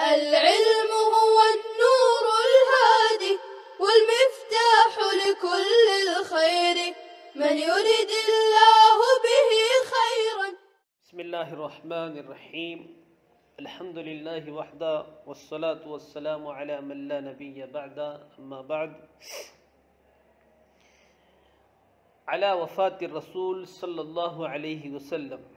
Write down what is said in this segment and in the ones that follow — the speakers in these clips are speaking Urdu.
العلم هو النور الهادي والمفتاح لكل الخير من يرد الله به خيرا. بسم الله الرحمن الرحيم. الحمد لله وحده والصلاة والسلام على من لا نبي بعد. أما بعد، على وفاة الرسول صلی اللہ علیہ وسلم،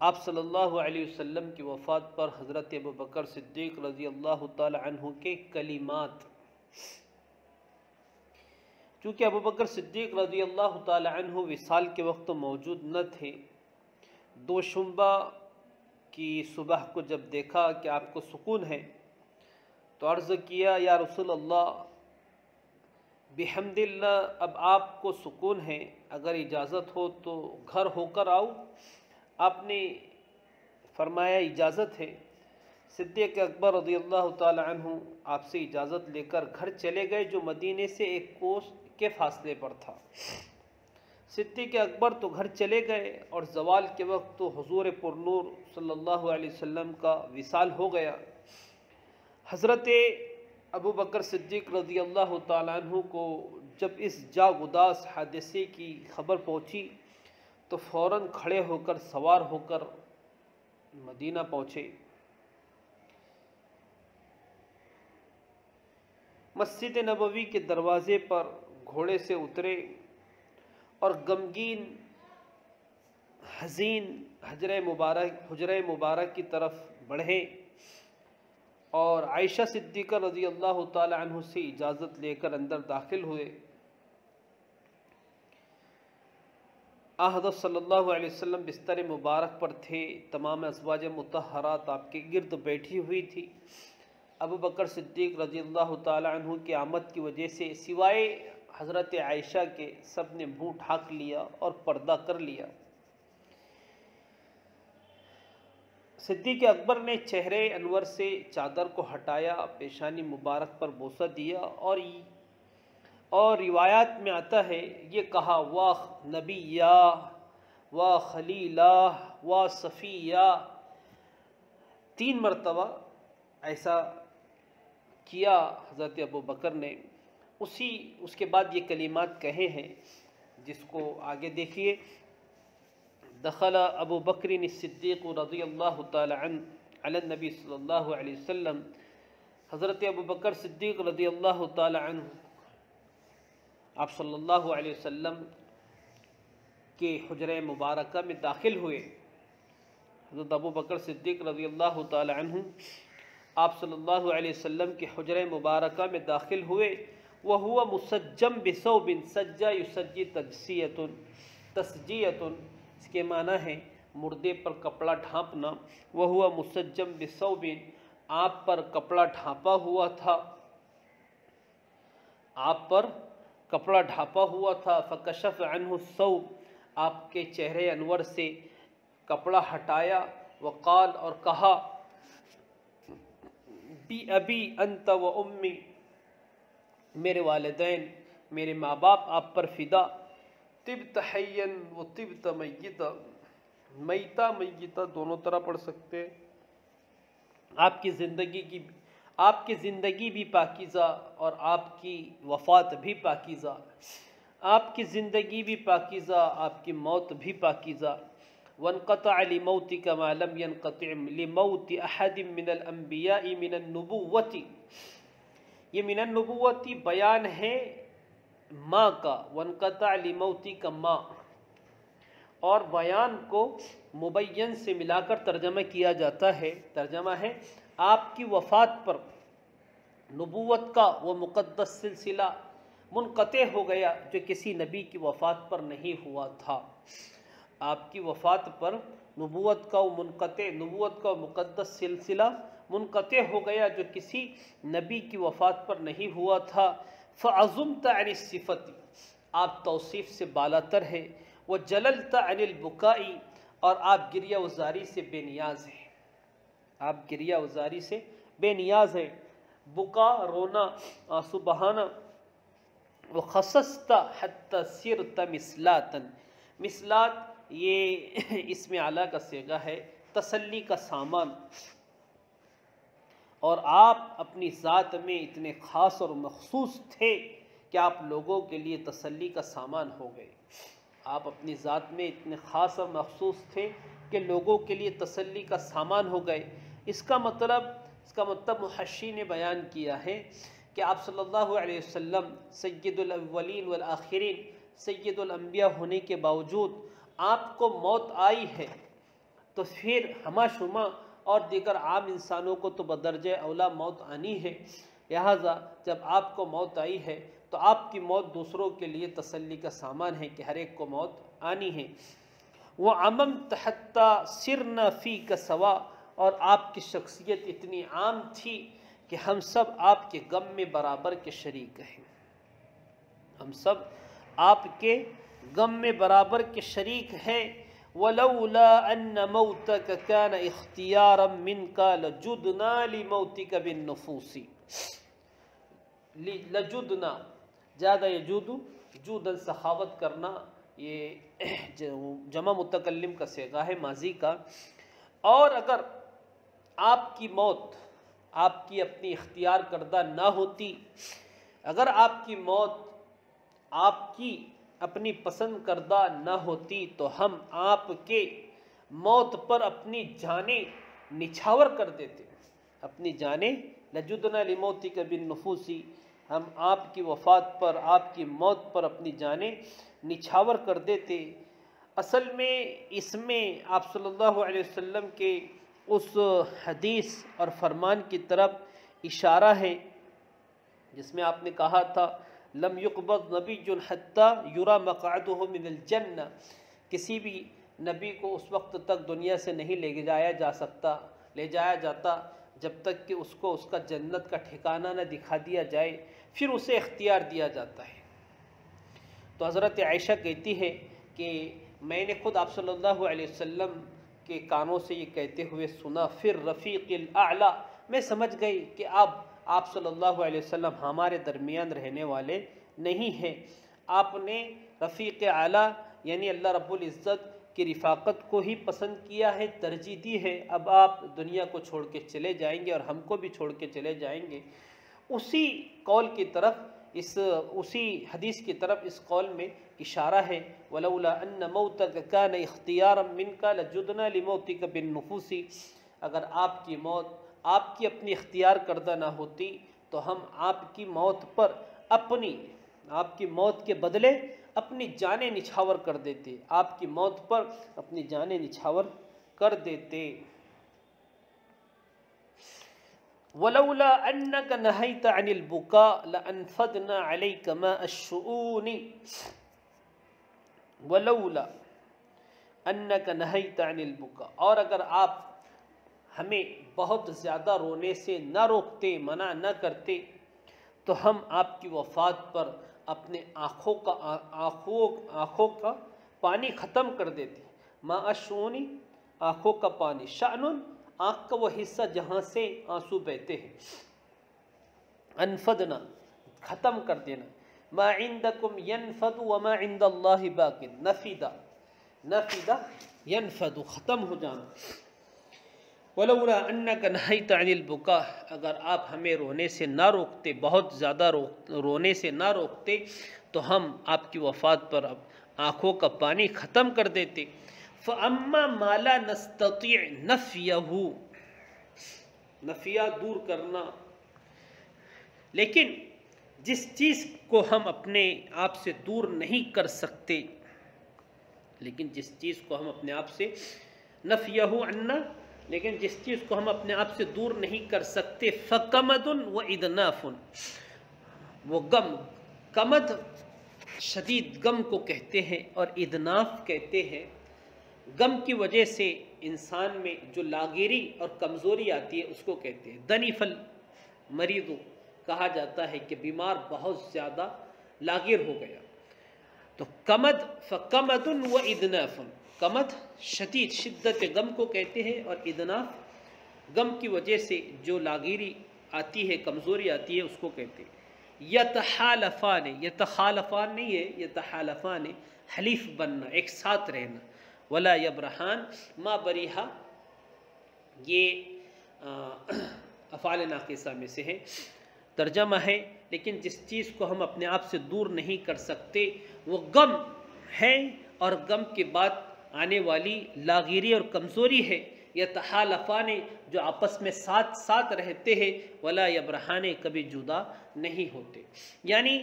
آپ صلی اللہ علیہ وسلم کی وفات پر حضرت ابوبکر صدیق رضی اللہ تعالی عنہ کے کلمات، چونکہ ابوبکر صدیق رضی اللہ تعالی عنہ وصال کے وقت موجود نہ تھے، دوشنبہ کی صبح کو جب دیکھا کہ آپ کو سکون ہے تو عرض کیا، یا رسول اللہ بحمد اللہ، اب آپ کو سکون ہے، اگر اجازت ہو تو گھر ہو کر آؤ۔ آپ نے فرمایا اجازت ہے۔ صدیق اکبر رضی اللہ تعالی عنہ آپ سے اجازت لے کر گھر چلے گئے، جو مدینے سے 1 کوس کے فاصلے پر تھا۔ صدیق اکبر تو گھر چلے گئے اور زوال کے وقت تو حضور پرنور صلی اللہ علیہ وسلم کا وصال ہو گیا۔ حضرت ابوبکر صدیق رضی اللہ تعالیٰ عنہ کو جب اس جاگداز حادثے کی خبر پہنچی تو فوراً کھڑے ہو کر سوار ہو کر مدینہ پہنچے۔ مسجد نبوی کے دروازے پر گھوڑے سے اترے اور غمگین حزین حجرہ مبارک کی طرف بڑھے اور عائشہ صدیقہ رضی اللہ تعالی عنہ سے اجازت لے کر اندر داخل ہوئے۔ حضرت صلی اللہ علیہ وسلم بستر مبارک پر تھے، تمام ازواج مطہرات آپ کے گرد بیٹھی ہوئی تھی۔ ابوبکر صدیق رضی اللہ تعالی عنہ کی آمد کی وجہ سے سوائے حضرت عائشہ کے سب نے منہ ڈھانک لیا اور پردہ کر لیا۔ صدیق اکبر نے چہرے انور سے چادر کو ہٹایا، پیشانی مبارک پر بوسہ دیا اور روایات میں آتا ہے یہ کہا، واہ نبیہ واہ خلیلہ واہ صفیہ، 3 مرتبہ ایسا کیا حضرت ابوبکر نے۔ اس کے بعد یہ کلمات کہے ہیں، جس کو آگے دیکھیے۔ دخل ابو بکر الصدیق رضی اللہ تعالی عنہ علی النبی صلی اللہ علیہ وسلم، حضرت ابوبکر صدیق رضی اللہ تعالی عنہ آپ صلی اللہ علیہ وسلم کے حجرہ مبارکہ میں داخل ہوئے۔ حضرت ابوبکر صدیق رضی اللہ تعالی عنہ آپ صلی اللہ علیہ وسلم کے حجرہ مبارکہ میں داخل ہوئے۔ وَهُوَ مُسَجَّمْ بِثَوْبٍ سَجَّ يُسَجِّ تَسْجِيَةٌ، اس کے معنی ہے مردے پر کپڑا ڈھانپنا۔ وَهُوَ مُسَجَّمْ بِثَوْبٍ، آپ پر کپڑا ڈھانپا ہوا تھا، آپ پر کپڑا ڈھانپا ہوا تھا۔ فَكَشَفَ عَنْهُ الثَّوْبَ، آپ کے چہرے انور سے کپڑا ہٹایا۔ وقال، اور کہا، بی ابی انت و امی، میرے والدین میرے ماں باپ آپ پر فدا۔ طبت حیا و طبت میتا، میتا میتا دونوں طرح پڑھ سکتے ہیں۔ آپ کی زندگی بھی پاکیزہ اور آپ کی وفات بھی پاکیزہ، آپ کی زندگی بھی پاکیزہ، آپ کی موت بھی پاکیزہ۔ وانقطع لموتک ما لم ينقطع لموت احد من الانبیاء من النبوۃ، یہ من النبوۃ بیان ہے ماں کا، وانقطع لموتک ماں، اور بیان کو مبین سے ملا کر ترجمہ کیا جاتا ہے۔ ترجمہ ہے آپ کی وفات پر نبوت کا وہ مقدس سلسلہ منقطع ہو گیا جو کسی نبی کی وفات پر نہیں ہوا تھا۔ آپ کی وفات پر نبوت کا وہ مقدس سلسلہ منقطع ہو گیا جو کسی نبی کی وفات پر نہیں ہوا تھا۔ فعظمت عن الصفت، آپ توصیف سے بالاتر ہے۔ وجللت عن البکاء، اور آپ گریہ وزاری سے بے نیاز ہیں، آپ گریہ وزاری سے بے نیاز ہیں۔ بکا رونا، آنسو بہانا۔ وخصصت حتی صرت مسلاتا، مسلات یہ اسم اعلیٰ کا صیغہ ہے، تسلی کا سامان۔ اور آپ اپنی ذات میں اتنے خاص اور مخصوص تھے کہ آپ لوگوں کے لیے تسلی کا سامان ہو گئے۔ آپ اپنی ذات میں اتنے خاص اور مخصوص تھے کہ لوگوں کے لیے تسلی کا سامان ہو گئے۔ اس کا مطلب محشی نے بیان کیا ہے کہ آپ صلی اللہ علیہ وسلم سید الاولین والآخرین، سید الانبیاء ہونے کے باوجود آپ کو موت آئی ہے، تو پھر ہمہ شمہ اور دیگر عام انسانوں کو تو بدرجہ اولا موت آنی ہے۔ لہٰذا جب آپ کو موت آئی ہے تو آپ کی موت دوسروں کے لیے تسلی کا سامان ہے کہ ہر ایک کو موت آنی ہے۔ وَعَمَمْتَ حَتَّى صِرْنَا فِيكَ سَوَاءً، اور آپ کی شخصیت اتنی عام تھی کہ ہم سب آپ کے غم میں برابر کے شریک ہیں۔ ہم سب آپ کے غم میں برابر کے شریک ہیں۔ وَلَوْلَا أَنَّ مَوْتَكَ كَانَ اخْتِيَارًا مِنْكَ لَجُدْنَا لِمَوْتِكَ بِالنُّفُوسِ۔ لجدنا، زیادہ یجود، جودن سخاوت کرنا، یہ جمع متکلم کا صیغہ ہے ماضی کا۔ اور اگر آپ کی موت آپ کی اپنی اختیار کردہ نہ ہوتی، اگر آپ کی موت آپ کی اپنی پسند کردہ نہ ہوتی، تو ہم آپ کے موت پر اپنی جانیں نچھاور کر دیتے، اپنی جانیں لجدنا لموتک بالنفوس، ہم آپ کی وفات پر، آپ کی موت پر اپنی جانیں نچھاور کر دیتے۔ اصل میں اس میں آپ صلی اللہ علیہ وسلم کے اس حدیث اور فرمان کی طرف اشارہ ہے جس میں آپ نے کہا تھا لم يقبض نبی حتی یری مقعدہ من الجنہ، کسی بھی نبی کو اس وقت تک دنیا سے نہیں لے جایا جاتا جب تک کہ اس کو اس کا جنت کا ٹھکانہ نہ دکھا دیا جائے، پھر اسے اختیار دیا جاتا ہے۔ تو حضرت عائشہ کہتی ہے کہ میں نے خود آپ صلی اللہ علیہ وسلم کے کانوں سے یہ کہتے ہوئے سنا، پھر رفیق الاعلیٰ، میں سمجھ گئی کہ اب آپ صلی اللہ علیہ وسلم ہمارے درمیان رہنے والے نہیں ہیں۔ آپ نے رفیق اعلیٰ یعنی اللہ رب العزت کی رفاقت کو ہی پسند کیا ہے، ترجیح دی ہے۔ اب آپ دنیا کو چھوڑ کے چلے جائیں گے اور ہم کو بھی چھوڑ کے چلے جائیں گے۔ اسی قول کی طرف، اسی حدیث کی طرف اس قول میں اشارہ ہے وَلَوْلَا أَنَّ مَوْتَكَ كَانَ اخْتِيَارًا مِنْكَ لَجُدْنَا لِمَوْتِكَ بِالنُّفُوسِ، اگر آپ کی موت آپ کی اپنی اختیار کردہ نہ ہوتی تو ہم آپ کی موت پر آپ کی موت کے بدلے اپنی جانیں نچھاور کر دیتے، آپ کی موت پر اپنی جانیں نچھاور کر دیتے۔ وَلَوْلَا أَنَّكَ نَهَيْتَ عَنِ الْبُكَاءِ لَأَنْفَضْنَا عَلَيْكَ مَاءَ الشُّؤُونِ۔ وَلَوْلَا أَنَّكَ نَهَيْتَ عَنِ الْبُكَاءِ، اور اگر آپ ہمیں بہت زیادہ رونے سے نہ روکتے، منع نہ کرتے، تو ہم آپ کی وفات پر اپنے آنکھوں کا پانی ختم کر دیتے۔ ماء الشؤون، آنکھوں کا پانی، شأن آنکھ کا وہ حصہ جہاں سے آنسو بہتے ہیں، انفدنا ختم کر دینا، ما عندکم ینفد وما عند اللہ باق، نفد ینفد ختم ہو جانا۔ وَلَوْلَا أَنَّكَ نَهَيْتَ عَنِ الْبُكَاءِ، اگر آپ ہمیں رونے سے نہ روکتے، بہت زیادہ رونے سے نہ روکتے، تو ہم آپ کی وفات پر اب آنکھوں کا پانی ختم کر دیتے۔ فَأَمَّا مَا لَا نَسْتَطِيعُ نَفْيَهُ، نفیہ دور کرنا، لیکن جس چیز کو ہم اپنے آپ سے دور نہیں کر سکتے، لیکن جس چیز کو ہم اپنے آپ سے نفیہ عنا، لیکن جس چیز کو ہم اپنے آپ سے دور نہیں کر سکتے، فَقَمَدٌ وَإِدْنَافٌ، وہ غم، قمد شدید غم کو کہتے ہیں اور ادناف کہتے ہیں غم کی وجہ سے انسان میں جو لاغیری اور کمزوری آتی ہے اس کو کہتے ہیں۔ دنیف المریض کہا جاتا ہے کہ بیمار بہت زیادہ لاغیر ہو گیا۔ تو قمد، فقمد و ادناف، قمد شدید شدت غم کو کہتے ہیں اور ادناف غم کی وجہ سے جو لاغیری آتی ہے، کمزوری آتی ہے، اس کو کہتے ہیں۔ یتحالفان، یتخالفان نہیں ہے، یتحالفان حلیف بننا، ایک ساتھ رہنا۔ ولا یبرحان، ما بریحہ، یہ افعال ناقصہ میں سے ہے۔ ترجمہ ہے، لیکن جس چیز کو ہم اپنے آپ سے دور نہیں کر سکتے وہ غم ہے، اور غم کے بعد آنے والی لاغیری اور کمزوری ہے۔ یتحالفان، جو آپس میں ساتھ ساتھ رہتے ہیں، ولا یبرحان، کبھی جدا نہیں ہوتے۔ یعنی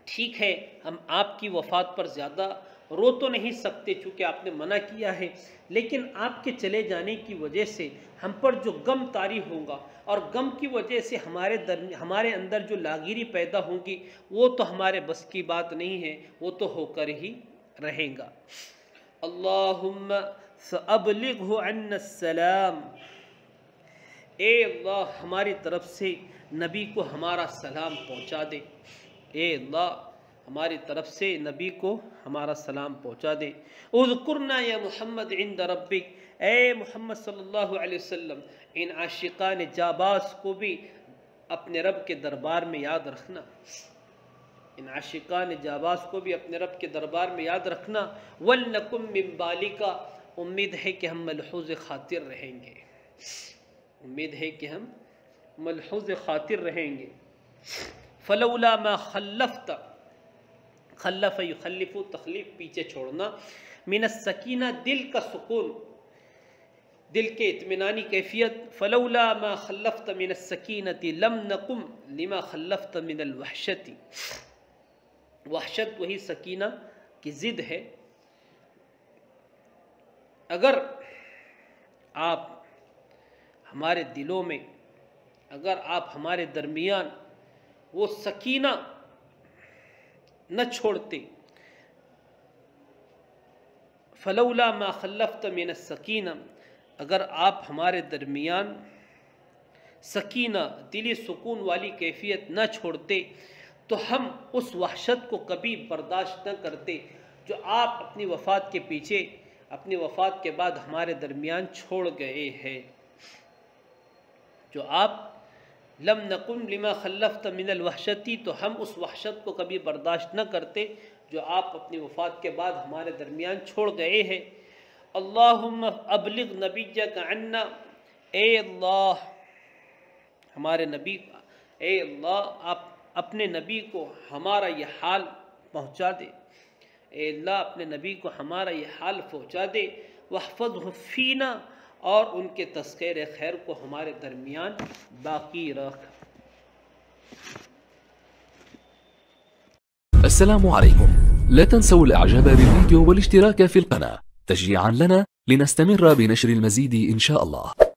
ٹھیک ہے ہم آپ کی وفات پر زیادہ رو تو نہیں سکتے چونکہ آپ نے منع کیا ہے، لیکن آپ کے چلے جانے کی وجہ سے ہم پر جو غم طاری ہوگا، اور غم کی وجہ سے ہمارے اندر جو لاغیری پیدا ہوگی، وہ تو ہمارے بس کی بات نہیں ہے، وہ تو ہو کر ہی رہے گا۔ اللہم فابلغہ عنا السلام، اے اللہ ہماری طرف سے نبی کو ہمارا سلام پہنچا دے، اے اللہ ہماری طرف سے نبی کو ہمارا سلام پہنچا دے۔ اذکرنا یا محمد عند ربک، اے محمد صلی اللہ علیہ وسلم ان عاشقان جاباز کو بھی اپنے رب کے دربار میں یاد رکھنا، ان عاشقان جاباز کو بھی اپنے رب کے دربار میں یاد رکھنا۔ وَلْنَكُمْ مِنْ بَالِكَ، امید ہے کہ ہم ملحوظ خاطر رہیں گے، امید ہے کہ ہم ملحوظ خاطر رہیں گے۔ فَلَوْلَا مَا خَلَّفْتَ، خلف یخلف، تخلیف پیچھے چھوڑنا، من السکینہ دل کا سکون، دل کے اطمینانی کیفیت۔ فلولا ما خلفت من السکینۃ لم نقم لما خلفت من الوحشۃ، وحشت وہی سکینہ کی ضد ہے۔ اگر آپ ہمارے دلوں میں، اگر آپ ہمارے درمیان وہ سکینہ نہ چھوڑتے، فلولا ما خلفت من السکینہ، اگر آپ ہمارے درمیان سکینہ دلی سکون والی کیفیت نہ چھوڑتے تو ہم اس وحشت کو کبھی برداشت نہ کرتے جو آپ اپنی وفات کے پیچھے، اپنی وفات کے بعد ہمارے درمیان چھوڑ گئے ہیں، جو آپ لم نقم لما خلفت من الوحشتی، تو ہم اس وحشت کو کبھی برداشت نہ کرتے جو آپ اپنی وفات کے بعد ہمارے درمیان چھوڑ گئے ہیں۔ اللہم ابلغ نبیک عنا، اے اللہ ہمارے نبی، اے اللہ آپ اپنے نبی کو ہمارا یہ حال پہنچا دے، اے اللہ اپنے نبی کو ہمارا یہ حال پہنچا دے۔ واحفظہ فینا، اور ان کے تذکیر خیر کو ہمارے درمیان باقی رکھ۔ السلام عليكم، لا تنسوا الاعجاب بالفيديو والاشتراك في القناة تشجيعا لنا لنستمر بنشر المزيد إن شاء الله.